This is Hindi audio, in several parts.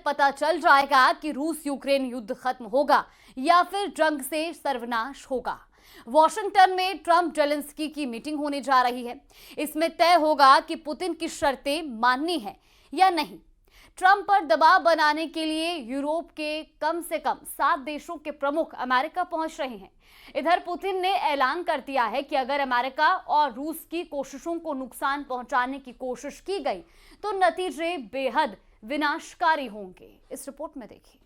पता चल जाएगा कि रूस यूक्रेन युद्ध खत्म होगा या फिर जंग से सर्वनाश होगा। वॉशिंगटन में ट्रंप जेलेंस्की की मीटिंग होने जा रही है। इसमें तय होगा कि पुतिन की शर्तें माननी है या नहीं। ट्रंप पर दबाव बनाने के लिए यूरोप के कम से कम 7 देशों के प्रमुख अमेरिका पहुंच रहे हैं। इधर पुतिन ने ऐलान कर दिया है कि अगर अमेरिका और रूस की कोशिशों को नुकसान पहुंचाने की कोशिश की गई तो नतीजे बेहद विनाशकारी होंगे। इस रिपोर्ट में देखिए।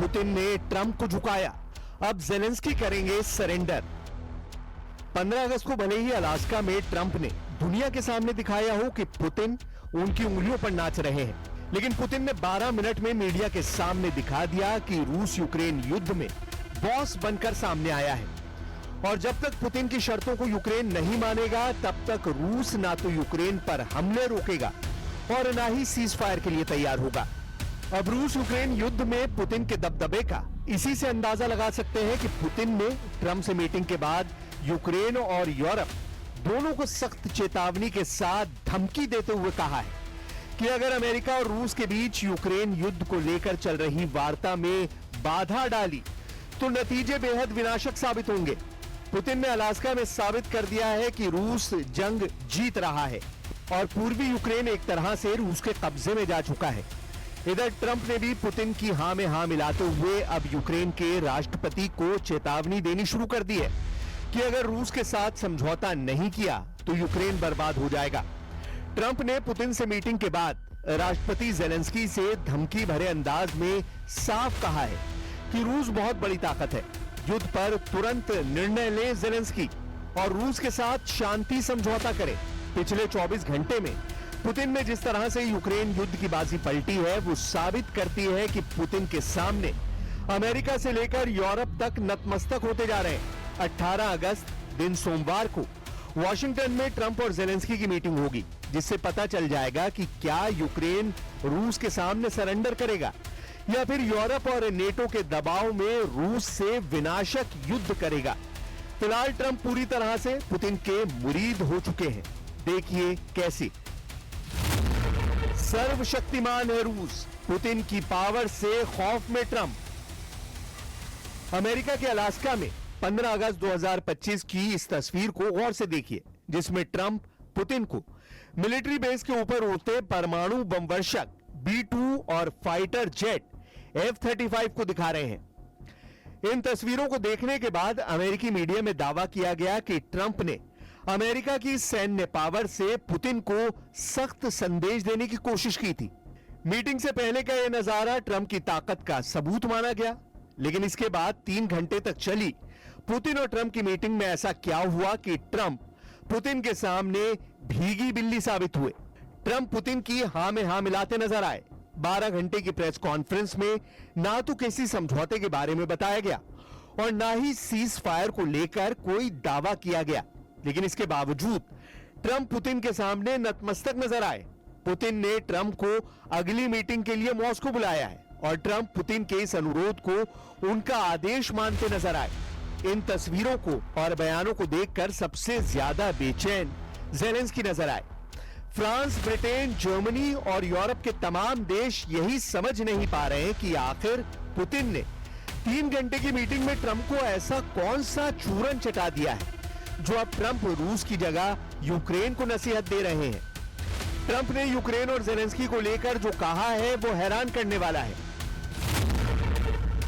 पुतिन ने ट्रंप को झुकाया, अब जेलेंस्की करेंगे सरेंडर। 15 अगस्त को भले ही अलास्का में ट्रंप ने दुनिया के सामने दिखाया हो कि पुतिन उनकी उंगलियों पर नाच रहे हैं, लेकिन पुतिन ने 12 मिनट में मीडिया के सामने दिखा दिया कि रूस यूक्रेन युद्ध में बॉस बनकर सामने आया है। और जब तक पुतिन की शर्तों को यूक्रेन नहीं मानेगा, तब तक रूस ना तो यूक्रेन पर हमले रोकेगा और ना ही सीज फायर के लिए तैयार होगा। अब रूस यूक्रेन युद्ध में पुतिन के दबदबे का इसी से अंदाजा लगा सकते हैं कि पुतिन ने ट्रंप से मीटिंग के बाद यूक्रेन और यूरोप दोनों को सख्त चेतावनी के साथ धमकी देते हुए कहा है कि अगर अमेरिका और रूस के बीच यूक्रेन युद्ध को लेकर चल रही वार्ता में बाधा डाली तो नतीजे बेहद विनाशक साबित होंगे। पुतिन ने अलास्का में साबित कर दिया है कि रूस जंग जीत रहा है और पूर्वी यूक्रेन एक तरह से रूस के कब्जे में जा चुका है। इधर ट्रंप ने भी पुतिन की हां में हां मिलाते हुए अब यूक्रेन के राष्ट्रपति को चेतावनी देनी शुरू कर दी है कि अगर रूस के साथ समझौता नहीं किया तो यूक्रेन बर्बाद हो जाएगा। ट्रंप ने पुतिन से मीटिंग के बाद राष्ट्रपति जेलेंस्की से धमकी भरे अंदाज में साफ कहा है कि रूस बहुत बड़ी ताकत है, युद्ध पर तुरंत निर्णय ले जेलेंस्की और रूस के साथ शांति समझौता करे। पिछले 24 घंटे में पुतिन ने जिस तरह से यूक्रेन युद्ध की बाजी पलटी है, वो साबित करती है कि पुतिन के सामने अमेरिका से लेकर यूरोप तक नतमस्तक होते जा रहे हैं। 18 अगस्त दिन सोमवार को वॉशिंगटन में ट्रंप और जेलेंस्की की मीटिंग होगी, जिससे पता चल जाएगा कि क्या यूक्रेन रूस के सामने सरेंडर करेगा या फिर यूरोप और नेटो के दबाव में रूस से विनाशक युद्ध करेगा। फिलहाल ट्रंप पूरी तरह से पुतिन के मुरीद हो चुके हैं। देखिए कैसे। सर्वशक्तिमान है रूस, पुतिन की पावर से खौफ में ट्रंप। अमेरिका के अलास्का में 15 अगस्त 2025 की इस तस्वीर को गौर से देखिए, जिसमें ट्रंप पुतिन को मिलिट्री बेस के ऊपर उड़ते परमाणु बम वर्षक B-2 और फाइटर जेट F-35 को दिखा रहे हैं। इन तस्वीरों को देखने के बाद अमेरिकी मीडिया में दावा किया गया कि ट्रंप ने अमेरिका की सैन्य पावर से पुतिन को सख्त संदेश देने की कोशिश की थी। मीटिंग से पहले का यह नजारा ट्रंप की ताकत का सबूत माना गया, लेकिन इसके बाद 3 घंटे तक चली पुतिन और ट्रंप की मीटिंग में ऐसा क्या हुआ कि ट्रंप पुतिन के सामने भीगी बिल्ली साबित हुए। ट्रंप पुतिन की हां में हां मिलाते नजर आए। 12 घंटे की प्रेस कॉन्फ्रेंस में ना तो किसी समझौते के बारे में बताया गया और ना ही सीज फायर को लेकर कोई दावा किया गया, लेकिन इसके बावजूद ट्रंप पुतिन के सामने नतमस्तक नजर आए। पुतिन ने ट्रंप को अगली मीटिंग के लिए मॉस्को बुलाया है और ट्रंप पुतिन के इस अनुरोध को उनका आदेश मानते नजर आए। इन तस्वीरों को और बयानों को देखकर सबसे ज्यादा बेचैन जेलेंस्की नजर आए। फ्रांस, ब्रिटेन, जर्मनी और यूरोप के तमाम देश यही समझ नहीं पा रहे हैं कि आखिर पुतिन ने 3 घंटे की मीटिंग में ट्रंप को ऐसा कौन सा चूरन चटा दिया है जो अब ट्रंप रूस की जगह यूक्रेन को नसीहत दे रहे हैं। ट्रंप ने यूक्रेन और जेलेंस्की को लेकर जो कहा है वो हैरान करने वाला है।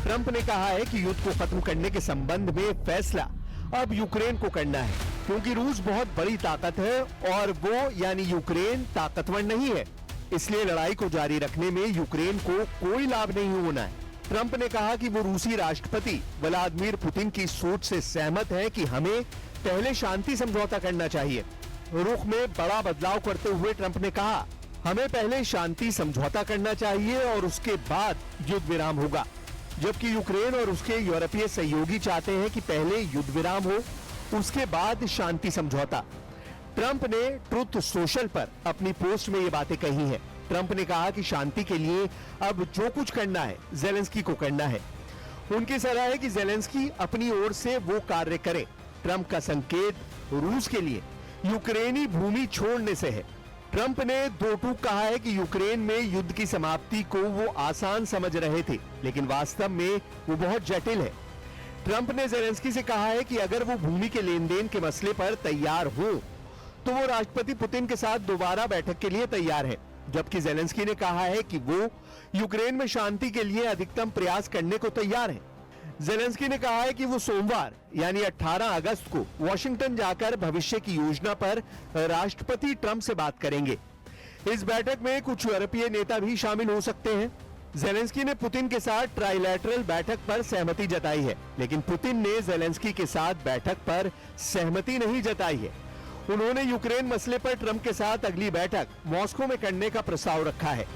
ट्रंप ने कहा है कि युद्ध को खत्म करने के संबंध में फैसला अब यूक्रेन को करना है, क्योंकि रूस बहुत बड़ी ताकत है और वो यानी यूक्रेन ताकतवर नहीं है, इसलिए लड़ाई को जारी रखने में यूक्रेन को कोई लाभ नहीं होना है। ट्रंप ने कहा कि वो रूसी राष्ट्रपति व्लादिमीर पुतिन की सोच से सहमत हैं कि हमें पहले शांति समझौता करना चाहिए। रुख में बड़ा बदलाव करते हुए ट्रंप ने कहा, हमें पहले शांति समझौता करना चाहिए और उसके बाद युद्ध विराम होगा, जबकि यूक्रेन और उसके यूरोपीय सहयोगी चाहते हैं कि पहले युद्ध विराम हो, उसके बाद शांति समझौता। ट्रंप ने ट्रुथ सोशल पर अपनी पोस्ट में ये बातें कही हैं। ट्रंप ने कहा कि शांति के लिए अब जो कुछ करना है ज़ेलेंस्की को करना है। उनकी सलाह है कि ज़ेलेंस्की अपनी ओर से वो कार्य करे। ट्रंप का संकेत रूस के लिए यूक्रेनी भूमि छोड़ने से है। ट्रंप ने दो टूक कहा है कि यूक्रेन में युद्ध की समाप्ति को वो आसान समझ रहे थे, लेकिन वास्तव में वो बहुत जटिल है। ट्रंप ने ज़ेलेंस्की से कहा है कि अगर वो भूमि के लेन देन के मसले पर तैयार हो तो वो राष्ट्रपति पुतिन के साथ दोबारा बैठक के लिए तैयार है, जबकि ज़ेलेंस्की ने कहा है कि वो यूक्रेन में शांति के लिए अधिकतम प्रयास करने को तैयार है। ज़ेलेंस्की ने कहा है कि वो सोमवार यानी 18 अगस्त को वॉशिंगटन जाकर भविष्य की योजना पर राष्ट्रपति ट्रंप से बात करेंगे। इस बैठक में कुछ यूरोपीय नेता भी शामिल हो सकते हैं। ज़ेलेंस्की ने पुतिन के साथ ट्राइलैटरल बैठक पर सहमति जताई है, लेकिन पुतिन ने ज़ेलेंस्की के साथ बैठक पर सहमति नहीं जताई है। उन्होंने यूक्रेन मसले पर ट्रंप के साथ अगली बैठक मॉस्को में करने का प्रस्ताव रखा है।